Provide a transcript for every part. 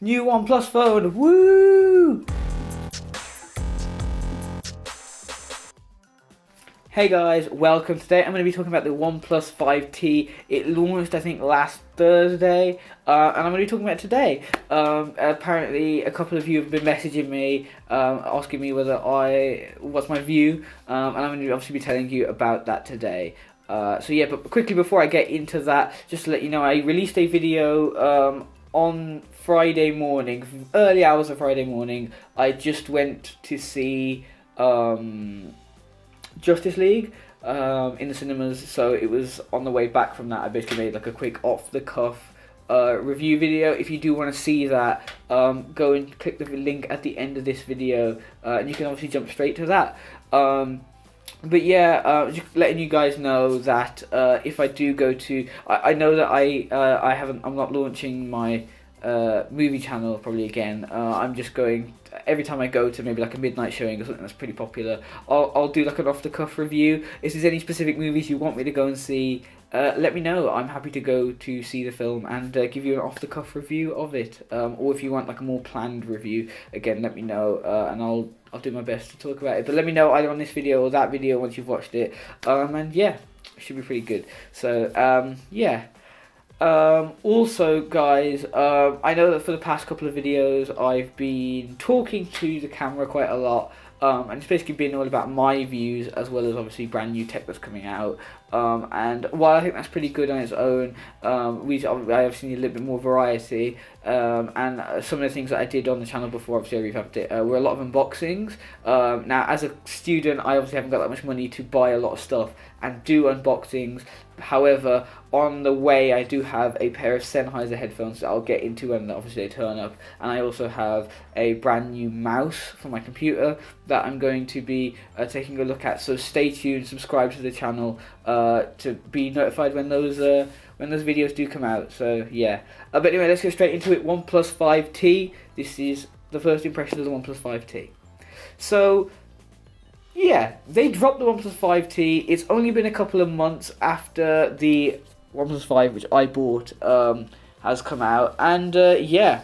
New OnePlus phone, woo! Hey guys, welcome. Today I'm going to be talking about the OnePlus 5T. It launched, I think, last Thursday, and I'm going to be talking about it today. Apparently, a couple of you have been messaging me, asking me what's my view, and I'm going to obviously be telling you about that today. So yeah, but quickly before I get into that, just to let you know, I released a video on Friday morning, early hours of Friday morning. I just went to see Justice League in the cinemas, so it was on the way back from that. I basically made like a quick off-the-cuff review video. If you do want to see that, go and click the link at the end of this video, and you can obviously jump straight to that. But yeah, just letting you guys know that if I do go to, I know that I'm not launching my movie channel probably again. I'm just going, every time I go to maybe like a midnight showing or something that's pretty popular, I'll do like an off-the-cuff review. If there's any specific movies you want me to go and see, let me know. I'm happy to go to see the film and give you an off-the-cuff review of it. Or if you want like a more planned review, again, let me know, and I'll do my best to talk about it. But let me know either on this video or that video once you've watched it. And yeah, it should be pretty good. So yeah. Also, guys, I know that for the past couple of videos I've been talking to the camera quite a lot, and it's basically been all about my views as well as obviously brand new tech that's coming out. And while I think that's pretty good on its own, I obviously need a little bit more variety. And some of the things that I did on the channel before, obviously I revamped it, were a lot of unboxings. Now, as a student, I obviously haven't got that much money to buy a lot of stuff and do unboxings. However, on the way, I do have a pair of Sennheiser headphones that I'll get into when obviously they turn up, and I also have a brand new mouse for my computer that I'm going to be taking a look at. So stay tuned, subscribe to the channel to be notified when those videos do come out. So yeah, but anyway, let's get straight into it. OnePlus 5T. This is the first impression of the OnePlus 5T. So yeah, they dropped the OnePlus 5T. It's only been a couple of months after the OnePlus 5, which I bought, has come out, and yeah,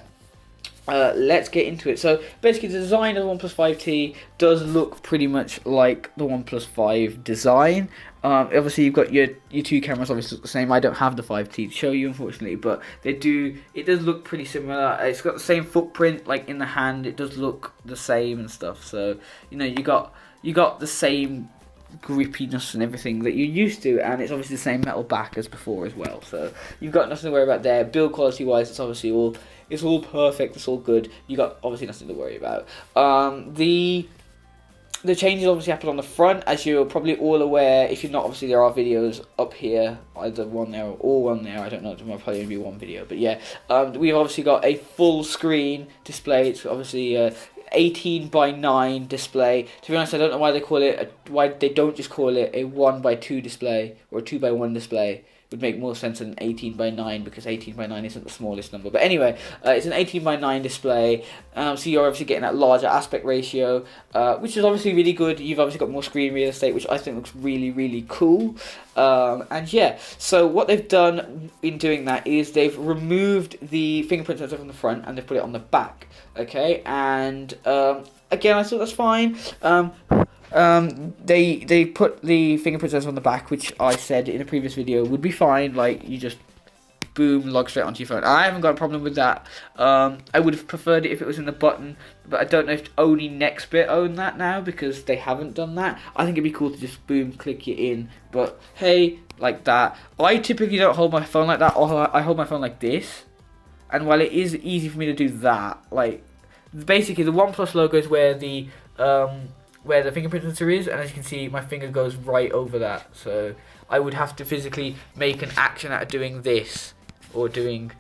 let's get into it. So basically, the design of the OnePlus 5T does look pretty much like the OnePlus 5 design. Obviously, you've got your two cameras obviously look the same. I don't have the 5T to show you, unfortunately, but it does look pretty similar. It's got the same footprint, like in the hand. It does look the same and stuff. So you know, you got the same grippiness and everything that you're used to, and it's obviously the same metal back as before as well. So you've got nothing to worry about there. Build quality wise, it's obviously all perfect. It's all good. You got obviously nothing to worry about. The changes obviously happen on the front, as you're probably all aware. If you're not, obviously there are videos up here, either one there or one there. I don't know, it might probably only be one video, but yeah. We've obviously got a full screen display. It's obviously 18:9 display. To be honest, I don't know why why they don't just call it a 1:2 display or a 2:1 display. It would make more sense than 18:9, because 18:9 isn't the smallest number. But anyway, it's an 18:9 display, so you're obviously getting that larger aspect ratio, which is obviously really good. You've obviously got more screen real estate, which I think looks really, really cool. And yeah, so what they've done in doing that is they've removed the fingerprint sensor from the front and they've put it on the back. Okay, and again, I thought that's fine. They put the fingerprint sensor on the back, which I said in a previous video would be fine. Like, you just boom, log straight onto your phone. I haven't got a problem with that. I would have preferred it if it was in the button, but I don't know if only Nextbit own that now, because they haven't done that. I think it'd be cool to just boom, click it in, but hey, like that. I typically don't hold my phone like that, or I hold my phone like this, and while it is easy for me to do that, like, basically the OnePlus logo is where the fingerprint sensor is, and as you can see, my finger goes right over that. So I would have to physically make an action out of doing this, or doing,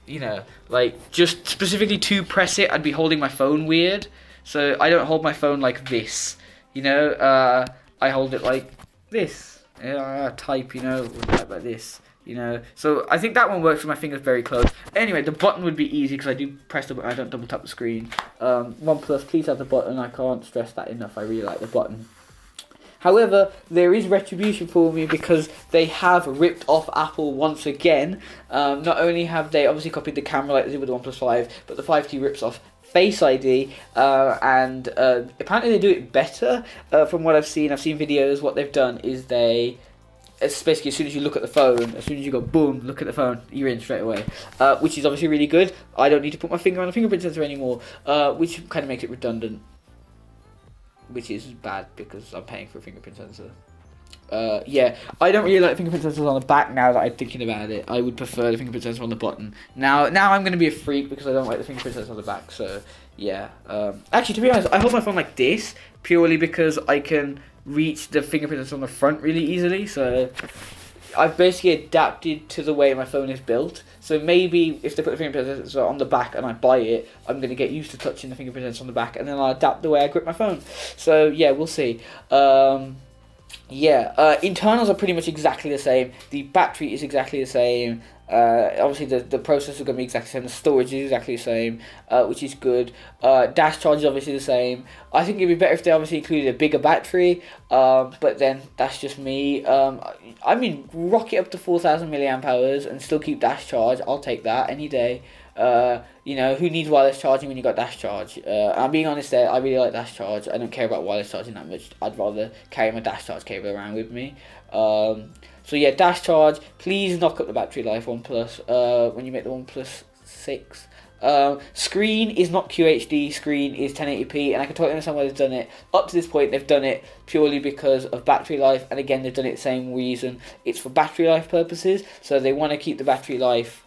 you know, like, just specifically to press it, I'd be holding my phone weird. So I don't hold my phone like this, you know. I hold it like this. Type, you know, type like this. You know, so I think that one works with my fingers very close. Anyway, the button would be easy because I do press the button, I don't double tap the screen. OnePlus, please have the button. I can't stress that enough. I really like the button. However, there is retribution for me because they have ripped off Apple once again. Not only have they obviously copied the camera like they did with the OnePlus 5, but the 5T rips off Face ID, and apparently they do it better. From what I've seen videos. What they've done is it's basically as soon as you look at the phone, as soon as you go boom, look at the phone, you're in straight away, which is obviously really good. I don't need to put my finger on a fingerprint sensor anymore, which kind of makes it redundant, which is bad because I'm paying for a fingerprint sensor. Yeah, I don't really like fingerprint sensors on the back now that I'm thinking about it. I would prefer the fingerprint sensor on the button. Now I'm going to be a freak because I don't like the fingerprint sensor on the back, so yeah. Actually, to be honest, I hold my phone like this purely because I can reach the fingerprint sensor on the front really easily, so I've basically adapted to the way my phone is built. So maybe if they put the fingerprint sensor on the back and I buy it, I'm going to get used to touching the fingerprint sensor on the back, and then I'll adapt the way I grip my phone. So yeah, we'll see. Internals are pretty much exactly the same. The battery is exactly the same. Obviously the processor is going to be exactly the same. The storage is exactly the same, which is good. Dash charge is obviously the same. I think it'd be better if they obviously included a bigger battery, but then that's just me. I mean, rocket up to 4,000 milliamp hours and still keep dash charge. I'll take that any day. You know, who needs wireless charging when you got dash charge? I'm being honest there, I really like dash charge. I don't care about wireless charging that much. I'd rather carry my dash charge cable around with me. So yeah, dash charge. Please knock up the battery life, OnePlus, when you make the OnePlus 6. Screen is not QHD, screen is 1080p, and I can totally understand why they've done it. Up to this point, they've done it purely because of battery life, and again, they've done it the same reason. It's for battery life purposes, so they want to keep the battery life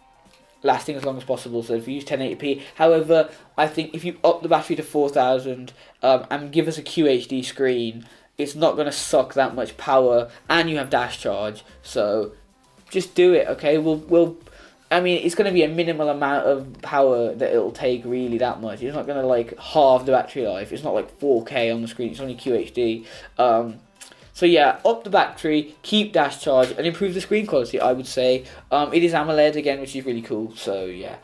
lasting as long as possible, so if you use 1080p. However, I think if you up the battery to 4000 and give us a QHD screen, it's not going to suck that much power, and you have dash charge, so just do it, okay? I mean, it's going to be a minimal amount of power that it'll take, really, that much. It's not going to, like, halve the battery life. It's not, like, 4K on the screen. It's only QHD. So, yeah, up the battery, keep dash charge, and improve the screen quality, I would say. It is AMOLED, again, which is really cool. So, yeah.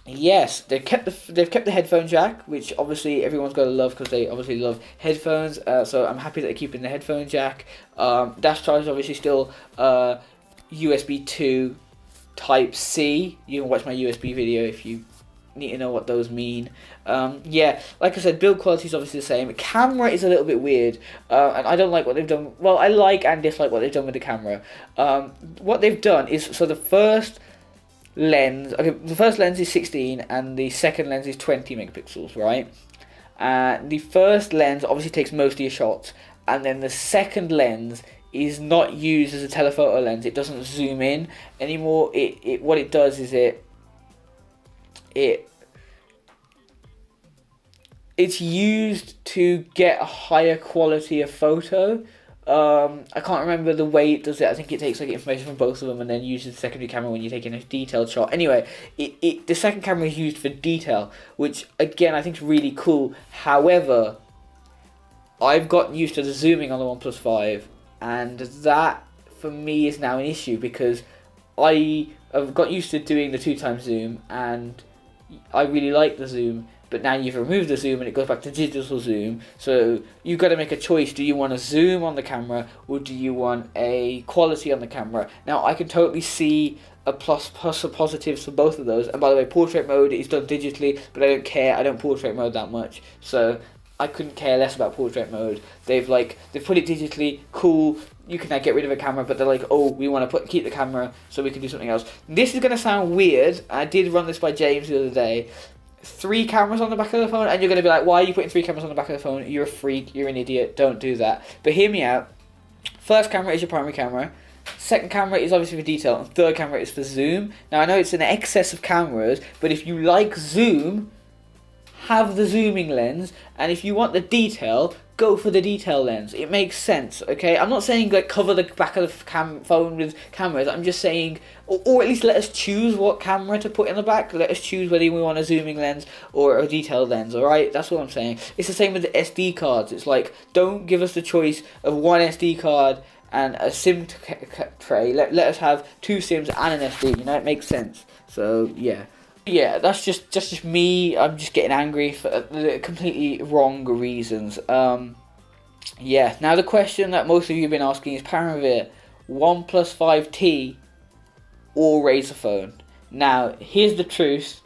Yes, they've kept the headphone jack, which obviously everyone's got to love because they obviously love headphones. So, I'm happy that they're keeping the headphone jack. Dash charge is obviously still USB 2 Type C. You can watch my USB video if you need to know what those mean. Yeah, like I said, build quality is obviously the same. Camera is a little bit weird, and I don't like what they've done. Well, I like and dislike what they've done with the camera. What they've done is, so the first lens is 16 and the second lens is 20 megapixels, right? The first lens obviously takes most of your shots, and then the second lens is not used as a telephoto lens. It doesn't zoom in anymore. What it does is it's used to get a higher quality of photo. I can't remember the way it does it. I think it takes like information from both of them and then uses the secondary camera when you're taking a detailed shot. Anyway, the second camera is used for detail, which again I think is really cool. However, I've gotten used to the zooming on the OnePlus 5, and that for me is now an issue because I have got used to doing the 2x zoom and I really like the zoom, but now you've removed the zoom and it goes back to digital zoom, so you've got to make a choice. Do you want to zoom on the camera or do you want a quality on the camera? Now I can totally see a plus or positives for both of those, and by the way, portrait mode is done digitally, but I don't care. I don't portrait mode that much, so I couldn't care less about portrait mode. They've put it digitally, cool. You can now get rid of a camera, but they're like, oh, we want to keep the camera so we can do something else. This is going to sound weird. I did run this by James the other day. 3 cameras on the back of the phone, and you're going to be like, why are you putting 3 cameras on the back of the phone? You're a freak. You're an idiot. Don't do that. But hear me out. First camera is your primary camera. Second camera is obviously for detail, and third camera is for zoom. Now I know it's an excess of cameras, but if you like zoom, have the zooming lens, and if you want the detail, go for the detail lens. It makes sense, okay? I'm not saying like cover the back of the phone with cameras. I'm just saying, or at least let us choose what camera to put in the back. Let us choose whether we want a zooming lens or a detailed lens, alright? That's what I'm saying. It's the same with the SD cards. It's like, don't give us the choice of one SD card and a SIM tray. Let us have 2 SIMs and an SD, you know? It makes sense. So, yeah. Yeah, that's just me. I'm just getting angry for the completely wrong reasons. yeah, now the question that most of you have been asking is, Paramir, OnePlus 5T or Razer phone? Now, here's the truth.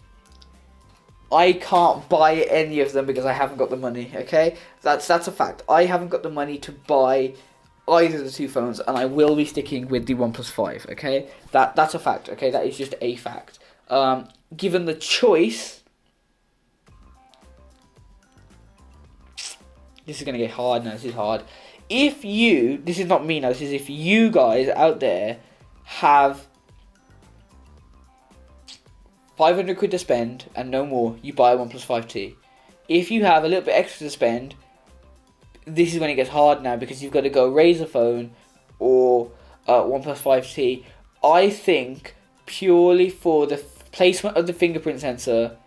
I can't buy any of them because I haven't got the money, okay? That's a fact. I haven't got the money to buy either of the two phones, and I will be sticking with the OnePlus 5, okay? That's a fact, okay? That is just a fact. Given the choice... This is going to get hard now, this is hard. If you... This is not me now, this is if you guys out there have 500 quid to spend and no more, you buy a OnePlus 5T. If you have a little bit extra to spend, this is when it gets hard now, because you've got to go Razer phone or OnePlus 5T. I think purely for the placement of the fingerprint sensor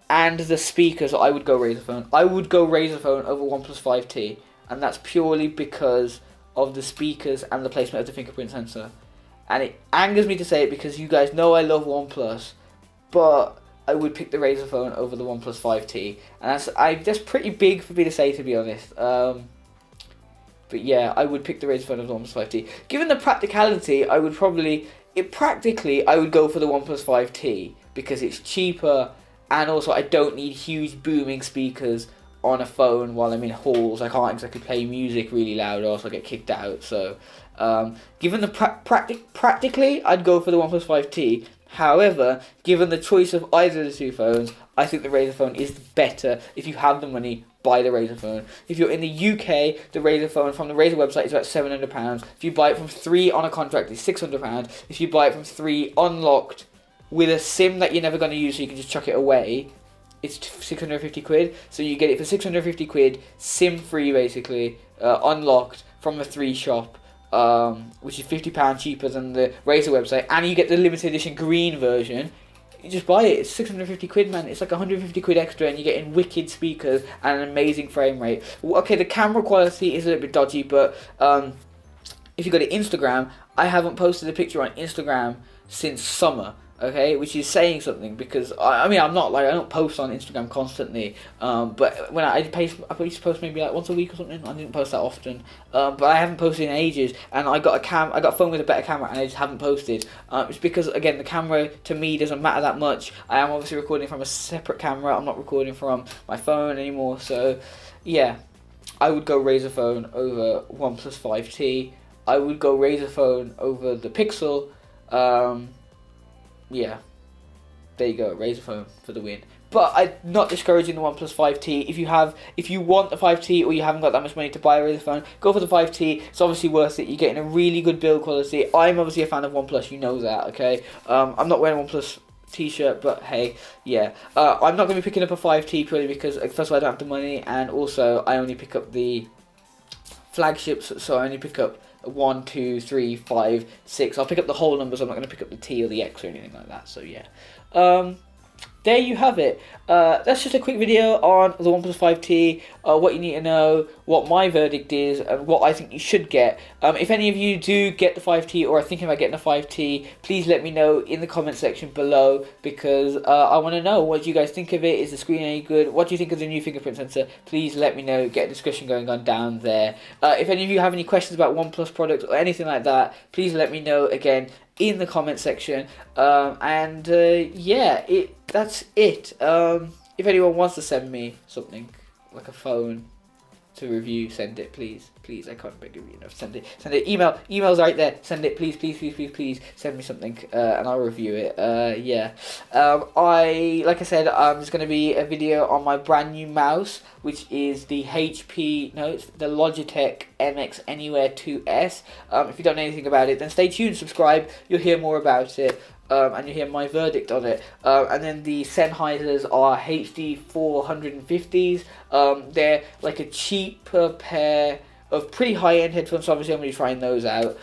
and the speakers, I would go Razer phone. I would go Razer phone over OnePlus 5T, and that's purely because of the speakers and the placement of the fingerprint sensor. And it angers me to say it because you guys know I love OnePlus, but I would pick the Razer phone over the OnePlus 5T, and that's pretty big for me to say, to be honest. But yeah, I would pick the Razer phone over the OnePlus 5T. Given the practicality, I would probably, I would go for the OnePlus 5T because it's cheaper, and also I don't need huge booming speakers on a phone while I'm in halls. I can't exactly play music really loud, or else I'll get kicked out. So, given the practically, I'd go for the OnePlus 5T. However, given the choice of either of the two phones, I think the Razer phone is better. If you have the money, buy the Razer phone. If you're in the UK, the Razer phone from the Razer website is about £700. If you buy it from 3 on a contract, it's £600. If you buy it from 3 unlocked with a SIM that you're never going to use, so you can just chuck it away, it's 650 quid. So you get it for 650 quid, SIM free basically, unlocked from the 3 shop. Which is £50 cheaper than the Razer website, and you get the limited edition green version. You just buy it. It's 650 quid, man. It's like 150 quid extra, and you're getting wicked speakers and an amazing frame rate. Okay, the camera quality is a little bit dodgy, but if you go to Instagram, I haven't posted a picture on Instagram since summer. Okay, which is saying something, because I mean, I don't post on Instagram constantly, but when I used to post maybe like once a week or something. I didn't post that often, but I haven't posted in ages, and I got a phone with a better camera, and I just haven't posted. It's because, again, the camera to me doesn't matter that much. I am obviously recording from a separate camera. I'm not recording from my phone anymore, so yeah, I would go Razer phone over OnePlus 5T. I would go Razer phone over the Pixel. Yeah, there you go, Razer phone for the win. But I'm not discouraging the OnePlus 5T. If you want the 5T or you haven't got that much money to buy a Razer phone, go for the 5T. It's obviously worth it. You're getting a really good build quality. I'm obviously a fan of OnePlus, you know that, okay? I'm not wearing a OnePlus t-shirt, but hey, yeah. I'm not going to be picking up a 5T purely because, first of all, I don't have the money, and also I only pick up the flagships, so I only pick up 1, 2, 3, 5, 6. I'll pick up the whole numbers. I'm not going to pick up the T or the X or anything like that. So yeah, there you have it. That's just a quick video on the OnePlus 5T, what you need to know, what my verdict is, and what I think you should get. If any of you do get the 5T or are thinking about getting a 5T, please let me know in the comment section below, because I want to know what you guys think of it. Is the screen any good? What do you think of the new fingerprint sensor? Please let me know. Get a discussion going on down there. If any of you have any questions about OnePlus products or anything like that, please let me know again in the comment section. Yeah, that's it. If anyone wants to send me something like a phone to review, send it, please. I can't beg of you enough. Send it. Email's right there. Send it, please. Send me something, and I'll review it. Yeah. Like I said, there's going to be a video on my brand new mouse, which is the it's the Logitech MX Anywhere 2S. If you don't know anything about it, then stay tuned, subscribe. You'll hear more about it. And you hear my verdict on it. And then the Sennheisers are HD 450s. They're like a cheaper pair of pretty high-end headphones, so obviously I'm going to be trying those out.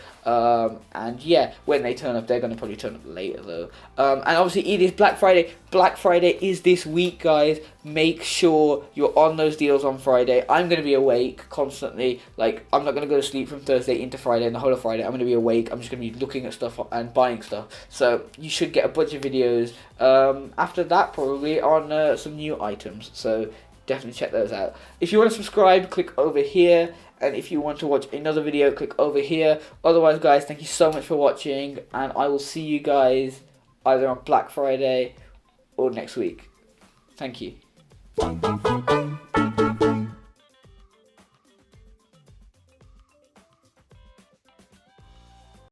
And yeah, when they turn up, they're going to probably turn up later though. And obviously it is Black Friday. Black Friday is this week, guys. Make sure you're on those deals on Friday. I'm going to be awake constantly. Like, I'm not going to go to sleep from Thursday into Friday and the whole of Friday. I'm going to be awake. I'm just going to be looking at stuff and buying stuff. So you should get a bunch of videos after that, probably, on some new items. So definitely check those out. If you want to subscribe, click over here, and if you want to watch another video, click over here. Otherwise, guys, thank you so much for watching, and I will see you guys either on Black Friday or next week. Thank you.